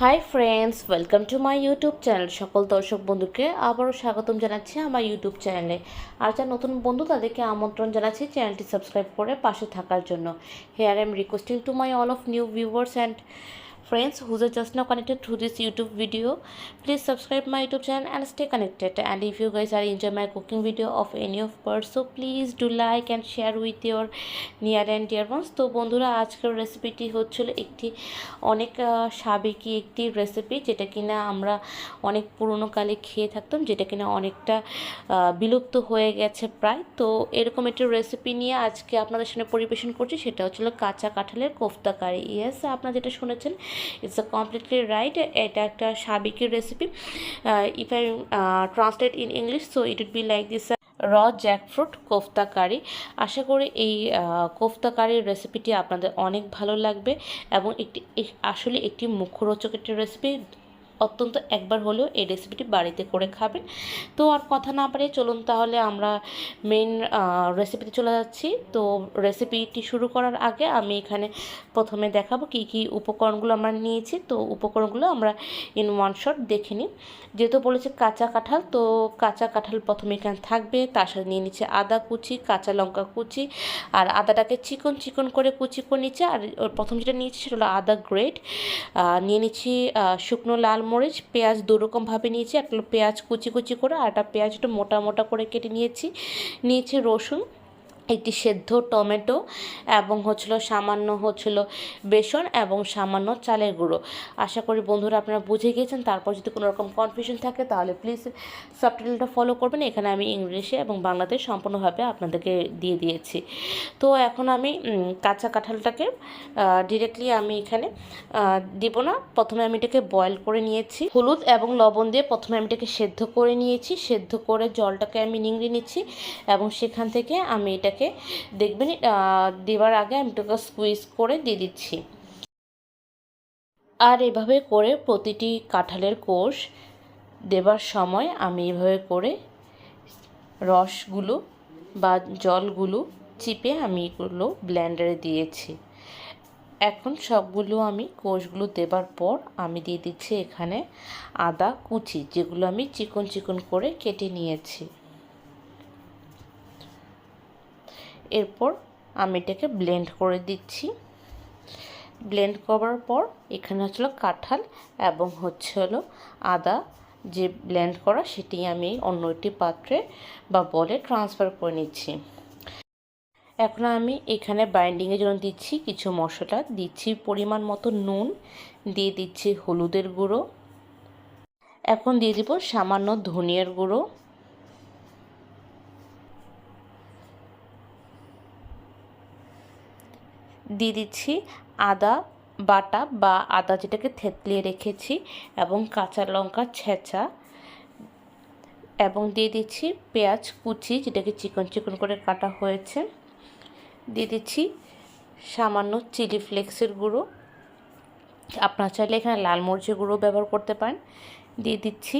Hi friends, welcome to my YouTube channel. সকল দর্শক বন্ধুকে আবারও স্বাগতম জানাচ্ছি আমার ইউটিউব চ্যানেলে। আর যারা নতুন বন্ধু তাদেরকে আমন্ত্রণ জানাচ্ছি চ্যানেলটি সাবস্ক্রাইব করে পাশে থাকার জন্য। Here I am requesting to my all of new viewers and friends who are just now connected through this YouTube video, please subscribe my YouTube channel and stay connected. And if you guys are enjoy my cooking video of any of parts, so please do like and share with your near and dear ones. তো বন্ধুরা, আজকের রেসিপিটি হচ্ছিল একটি অনেক সাবেকি একটি recipe, যেটা কিনা আমরা অনেক পুরনো কালে খেয়ে থাকতাম, যেটা কিনা অনেকটা বিলুপ্ত হয়ে গেছে প্রায়। তো এরকম একটি রেসিপি নিয়ে আজকে আপনাদের সামনে পরিবেশন করছি, সেটা হচ্ছিল কাঁচা কাঁঠালের কোফতা কারি। ইয়েস, আপনারা যেটা শুনেছেন, ইটস আ কমপ্লিটলি রাইট। এটা একটা সাবেকি recipe. If I translate in English, so it would be like this raw jackfruit kofta curry. আশা করি এই কোফতা কারির রেসিপিটি আপনাদের অনেক ভালো লাগবে এবং আসলে একটি মুখরোচক একটি রেসিপি। অত্যন্ত একবার হলেও এই রেসিপিটি বাড়িতে করে খাবেন। তো আর কথা না বাড়িয়ে চলুন তাহলে আমরা মেইন রেসিপিতে চলে যাচ্ছি। তো রেসিপিটি শুরু করার আগে আমি এখানে প্রথমে দেখাবো কী কী উপকরণগুলো আমরা নিয়েছি। তো উপকরণগুলো আমরা ইন ওয়ান শট দেখে নিই। যেহেতু বলেছি কাঁচা কাঁঠাল, তো কাঁচা কাঁঠাল প্রথমে এখানে থাকবে। তার সাথে নিয়ে নিচ্ছে আদা কুচি, কাঁচা লঙ্কা কুচি, আর আদাটাকে চিকন চিকন করে কুচি করে নিচ্ছে। আর প্রথম যেটা নিয়েছি সেটা হলো আদা গ্রেট। নিয়ে নিচ্ছি শুকনো লাল মরিচ, পেঁয়াজ দুরকমভাবে নিয়েছি। একটা পেঁয়াজ কুচি কুচি করে, আর একটা পেঁয়াজ একটু মোটা মোটা করে কেটে নিয়েছি রসুন, একটি সেদ্ধ টমেটো, এবং সামান্য বেসন এবং সামান্য চালের গুঁড়ো। আশা করি বন্ধুরা আপনারা বুঝে গিয়েছেন। তারপর যদি কোনো রকম কনফিউশন থাকে তাহলে প্লিজ সাবটাইটেলটা ফলো করবেন। এখানে আমি ইংলিশে এবং বাংলাতে সম্পূর্ণভাবে আপনাদেরকে দিয়ে দিয়েছি। তো এখন আমি কাঁচা কাঁঠালটাকে ডিরেক্টলি আমি এখানে দিব না। প্রথমে আমি এটাকে বয়েল করে নিয়েছি, হলুদ এবং লবণ দিয়ে প্রথমে আমি এটাকে সেদ্ধ করে নিয়েছি। সেদ্ধ করে জলটাকে আমি নিংড়ে নিচ্ছি এবং সেখান থেকে আমি এটাকে দেখবেন দেওয়ার আগে আমি এটাকে স্কুইজ করে দিয়ে দিচ্ছি। আর এভাবে করে প্রতিটি কাঁঠালের কোষ দেবার সময় আমি এভাবে করে রসগুলো বা জলগুলো চিপে আমি এগুলো ব্লেন্ডারে দিয়েছি। এখন সবগুলো আমি কোষগুলো দেবার পর আমি দিয়ে দিচ্ছি এখানে আদা কুচি, যেগুলো আমি চিকন চিকন করে কেটে নিয়েছি। এরপর আমি এটাকে ব্লেন্ড করে দিচ্ছি। ব্লেন্ড করার পর এখানে কাঁঠাল এবং আদা যে ব্লেন্ড করা, সেটি আমি অন্য একটি পাত্রে বা বলে ট্রান্সফার করে নিচ্ছি। এখন আমি এখানে বাইন্ডিংয়ের জন্য দিচ্ছি কিছু মশলা। দিচ্ছি পরিমাণ মতো নুন, দিয়ে দিচ্ছি হলুদের গুঁড়ো, এখন দিয়ে দিব সামান্য ধনিয়ার গুঁড়ো, দিয়ে দিচ্ছি আদা বাটা বা আদা যেটাকে থেতলিয়ে রেখেছি, এবং কাঁচা লঙ্কা ছেঁচা, এবং দিয়ে দিচ্ছি পেঁয়াজ কুচি যেটাকে চিকন চিকন করে কাটা হয়েছে। দিয়ে দিচ্ছি সামান্য চিলি ফ্লেক্সের গুঁড়ো, আপনারা চাইলে এখানে লাল মরিচের গুঁড়ো ব্যবহার করতে পারেন। দিয়ে দিচ্ছি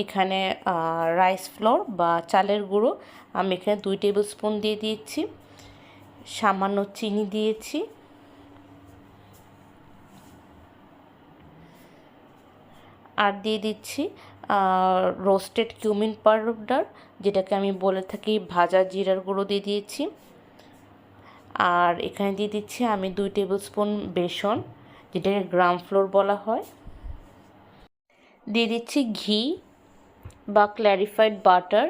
এখানে রাইস ফ্লোর বা চালের গুঁড়ো, আমি এখানে 2 টেবিল স্পুন দিয়ে দিচ্ছি। সামান্য চিনি দিয়েছি, আর দিয়ে দিচ্ছি রোস্টেড কিউমিন পাউডার, যেটাকে আমি বলে থাকি ভাজা জিরার গুঁড়ো দিয়ে দিয়েছি। আর এখানে দিয়ে দিচ্ছি আমি 2 টেবিল স্পুন বেসন, যেটাকে গ্রাম ফ্লোর বলা হয়। দিয়ে দিচ্ছি ঘি বা ক্ল্যারিফাইড বাটার,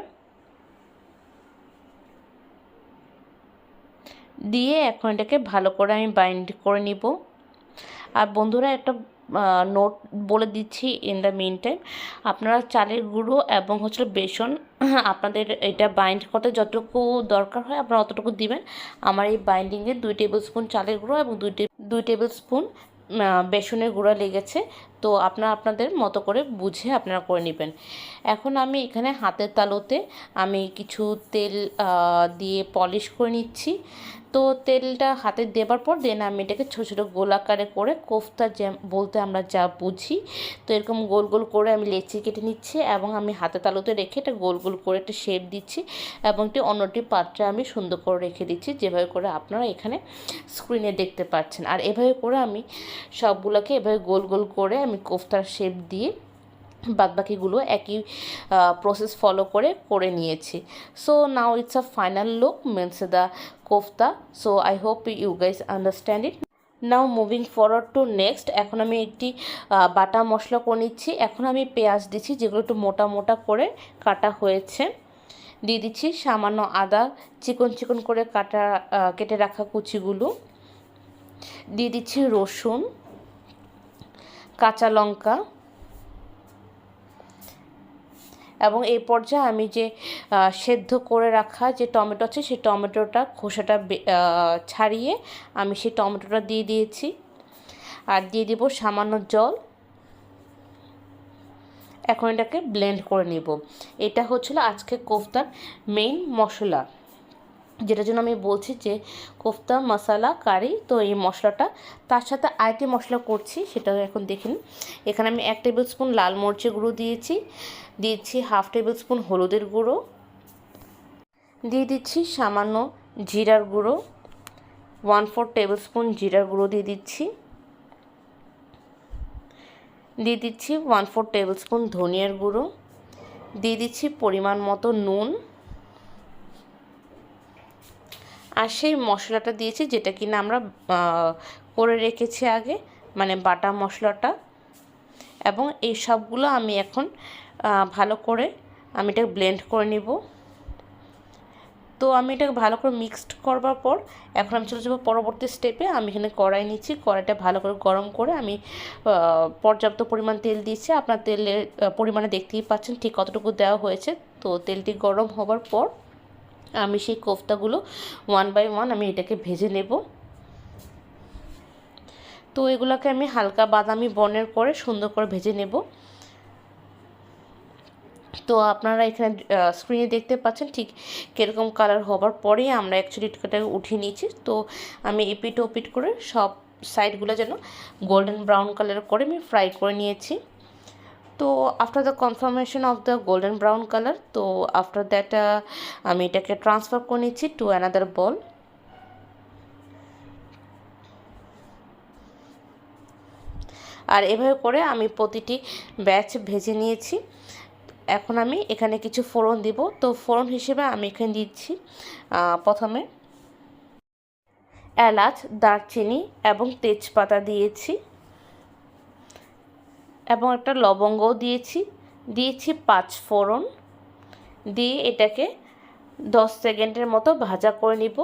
দিয়ে এখন এটাকে ভালো করে আমি বাইন্ড করে নিব। আর বন্ধুরা, একটা নোট বলে দিচ্ছি ইন দ্য মিন টাইম, আপনারা চালের গুঁড়ো এবং বেসন আপনাদের এটা বাইন্ড করতে যতটুকু দরকার হয় আপনারা অতটুকু দিবেন। আমার এই বাইন্ডিংয়ে 2 টেবিল স্পুন চালের গুঁড়ো এবং 2 টেবিল স্পুন বেসনের গুঁড়া লেগেছে। তো আপনারা আপনাদের মতো করে বুঝে আপনারা করে নেবেন। এখন আমি এখানে হাতের তালুতে আমি কিছু তেল দিয়ে পলিশ করে নিচ্ছি। তো তেলটা হাতে দেবার পর দেন আমি এটাকে ছোটো ছোটো গোল আকারে করে কোফতা যে বলতে আমরা যা বুঝি, তো এরকম গোল গোল করে আমি লেচি কেটে নিচ্ছি এবং আমি হাতে তালুতে রেখে এটা গোল গোল করে একটা শেপ দিচ্ছি এবং একটি অন্যটি পাত্রে আমি সুন্দর করে রেখে দিচ্ছি, যেভাবে করে আপনারা এখানে স্ক্রিনে দেখতে পাচ্ছেন। আর এভাবে করে আমি সবগুলোকে এভাবে গোল গোল করে আমি কোফতার শেপ দিয়ে বাদবাকিগুলো একই প্রসেস ফলো করে নিয়েছি। So now it's a final look means the kofta. So I hope you guys understand it. Now moving forward to next, এখন আমি একটি বাটা মশলা করে নিচ্ছি। এখন আমি পেঁয়াজ দিচ্ছি যেগুলো একটু মোটা মোটা করে কাটা হয়েছে। দিয়ে দিচ্ছি সামান্য আদা চিকন চিকন করে কেটে রাখা কুচিগুলো। দিয়ে দিচ্ছি রসুন, কাঁচা লঙ্কা এবং এই পর্যায়ে আমি যে সেদ্ধ করে রাখা যে টমেটো আছে সেই টমেটোটা খোসাটা ছাড়িয়ে আমি সেই টমেটোটা দিয়ে দিয়েছি। আর দিয়ে দিব সামান্য জল। এখন এটাকে ব্লেন্ড করে নিব। এটা হচ্ছিল আজকে কোফতার মেইন মশলা, যেটার জন্য আমি বলছি যে কোফতা মশলা কারি। তো এই মশলাটা তার সাথে আরেকটি মশলা করছি, সেটা এখন দেখুন। এখানে আমি 1 টেবিল স্পুন লাল মরিচের গুঁড়ো দিয়েছি, হাফ টেবিল স্পুন হলুদের গুঁড়ো, দিয়ে দিচ্ছি সামান্য জিরার গুঁড়ো, 1/4 টেবিল স্পুন জিরার গুঁড়ো দিয়ে দিচ্ছি, 1/4 টেবিল স্পুন ধনিয়ার গুঁড়ো, দিয়ে দিচ্ছি পরিমাণ মতো নুন। আর সেই মশলাটা দিয়েছি যেটা কিনা আমরা করে রেখেছি আগে, মানে বাটা মশলাটা। এবং এই সবগুলো আমি এখন ভালো করে আমি এটাকে ব্লেন্ড করে নিব। তো আমি এটাকে ভালো করে মিক্সড করবার পর এখন আমি চলে যাবো পরবর্তী স্টেপে। আমি এখানে কড়াই নিচ্ছি, কড়াইটা ভালো করে গরম করে আমি পর্যাপ্ত পরিমাণ তেল দিচ্ছি। আপনার তেলের পরিমাণে দেখতেই পাচ্ছেন ঠিক কতটুকু দেওয়া হয়েছে। তো তেলটি গরম হবার পর আমি সেই কোফতাগুলো 1 বাই 1 আমি এটাকে ভেজে নেব। তো এগুলোকে আমি হালকা বাদামি বর্ণের করে সুন্দর করে ভেজে নেব। তো আপনারা এখানে স্ক্রিনে দেখতে পাচ্ছেন ঠিক কীরকম কালার হবার পরেই আমরা অ্যাকচুয়ালি এটাকে উঠিয়ে নিয়েছি। তো আমি এপিট ওপিট করে সব সাইডগুলো যেন গোল্ডেন ব্রাউন কালার করে আমি ফ্রাই করে নিয়েছি। তো after the confirmation of the golden brown colour, তো আফটার দ্যাট আমি এটাকে ট্রান্সফার করে নিচ্ছি টু অ্যানাদার বল। আর এভাবে করে আমি প্রতিটি ব্যাচ ভেজে নিয়েছি। এখন আমি এখানে কিছু ফোড়ন দিব। তো ফোড়ন হিসেবে আমি এখানে দিচ্ছি প্রথমে এলাচ, দারচিনি এবং তেজপাতা দিয়েছি এবং একটা লবঙ্গও দিয়েছি, 5 ফোড়ন দিয়ে এটাকে 10 সেকেন্ডের মতো ভাজা করে নিব।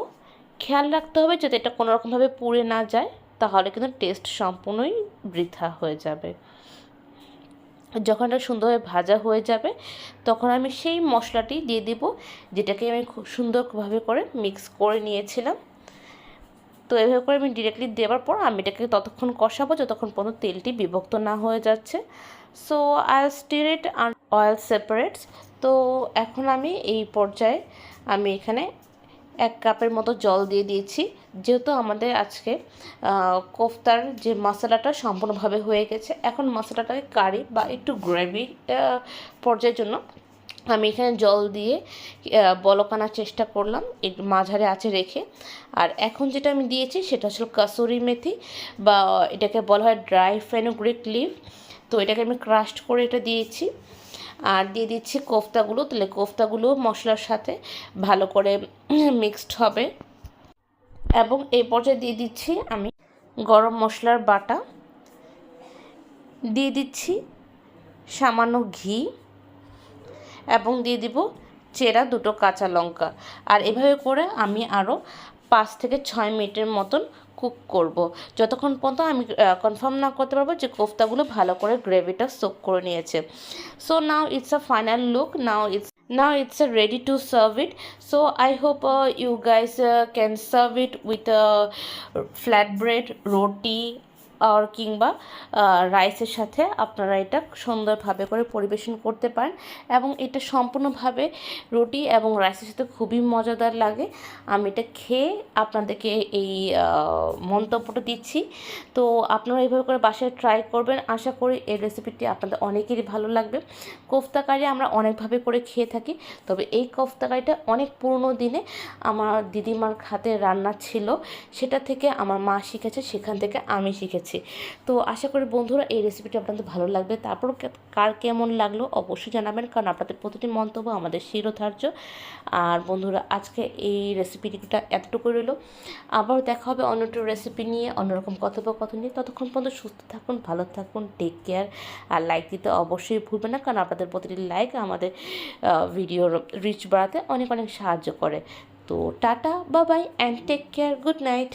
খেয়াল রাখতে হবে যাতে এটা কোনোরকমভাবে পুড়ে না যায়, তাহলে কিন্তু টেস্ট সম্পূর্ণই বৃথা হয়ে যাবে। যখন এটা সুন্দরভাবে ভাজা হয়ে যাবে তখন আমি সেই মশলাটি দিয়ে দিব যেটাকে আমি খুব সুন্দরভাবে করে মিক্স করে নিয়েছিলাম। তো এভাবে করে আমি ডিরেক্টলি দেওয়ার পর আমি এটাকে ততক্ষণ কষাবো যতক্ষণ পর্যন্ত তেলটি বিভক্ত না হয়ে যাচ্ছে। সো আই স্টির ইট আর অয়েল সেপারেটস। তো এখন আমি এই পর্যায়ে আমি এখানে 1 কাপের মতো জল দিয়ে দিয়েছি, যেহেতু আমাদের আজকে কোফতার যে মশলাটা সম্পূর্ণভাবে হয়ে গেছে। এখন মশলাটাকে কারি বা একটু গ্রেভি পর্যায়ের জন্য আমি এখানে জল দিয়ে বলক আনার চেষ্টা করলাম একটু মাঝারে আঁচে রেখে। আর এখন যেটা আমি দিয়েছি সেটা হচ্ছে কাসুরি মেথি বা এটাকে বলা হয় ড্রাই ফেনুগ্রিক লিভ। তো এটাকে আমি ক্রাশড করে এটা দিয়েছি। আর দিয়ে দিচ্ছি কোফতাগুলো, তাহলে কোফতাগুলো মশলার সাথে ভালো করে মিক্সড হবে। এবং এই পর্যায়ে দিয়ে দিচ্ছি আমি গরম মশলার বাটা, দিয়ে দিচ্ছি সামান্য ঘি এবং দিয়ে দিব চেরা 2টো কাঁচা লঙ্কা। আর এভাবে করে আমি আরও 5 থেকে 6 মিনিটের মতন কুক করব, যতক্ষণ পর্যন্ত আমি কনফার্ম না করতে পারবো যে কোফতাগুলো ভালো করে গ্রেভিটা সোক করে নিয়েছে। So now it's a final look, now it's ready to serve it. So I hope you guys can serve it with a flatbread, roti আর কিংবা রাইসের সাথে আপনারা এটা সুন্দরভাবে করে পরিবেশন করতে পারেন এবং এটা সম্পূর্ণভাবে রুটি এবং রাইসের সাথে খুবই মজাদার লাগে। আমি এটা খেয়ে আপনাদেরকে এই মন্তব্যটা দিচ্ছি। তো আপনারা এইভাবে করে বাসায় ট্রাই করবেন, আশা করি এই রেসিপিটি আপনাদের অনেকেরই ভালো লাগবে। কোফতা কারি আমরা অনেকভাবে করে খেয়ে থাকি, তবে এই কোফতা কারিটা অনেক পুরনো দিনে আমার দিদিমার হাতে রান্না ছিল, সেটা থেকে আমার মা শিখেছে, সেখান থেকে আমি শিখেছি। তো আশা করি বন্ধুরা এই রেসিপিটা আপনাদের ভালো লাগবে। তারপর কার কেমন লাগলো অবশ্যই জানাবেন, কারণ আপনাদের প্রতিটি মন্তব্য আমাদের শিরোধার্য। আর বন্ধুরা আজকে এই রেসিপিটা এতটুকু রইল, আবার দেখা হবে অন্য একটা রেসিপি নিয়ে, অন্যরকম কথোপকথন নিয়ে। ততক্ষণ পর্যন্ত সুস্থ থাকুন, ভালো থাকুন, টেক কেয়ার। আর লাইক দিতে অবশ্যই ভুলবেন না, কারণ আপনাদের প্রতিটি লাইক আমাদের ভিডিওর রিচ বাড়াতে অনেক অনেক সাহায্য করে। তো tata, bye bye and take care, good night.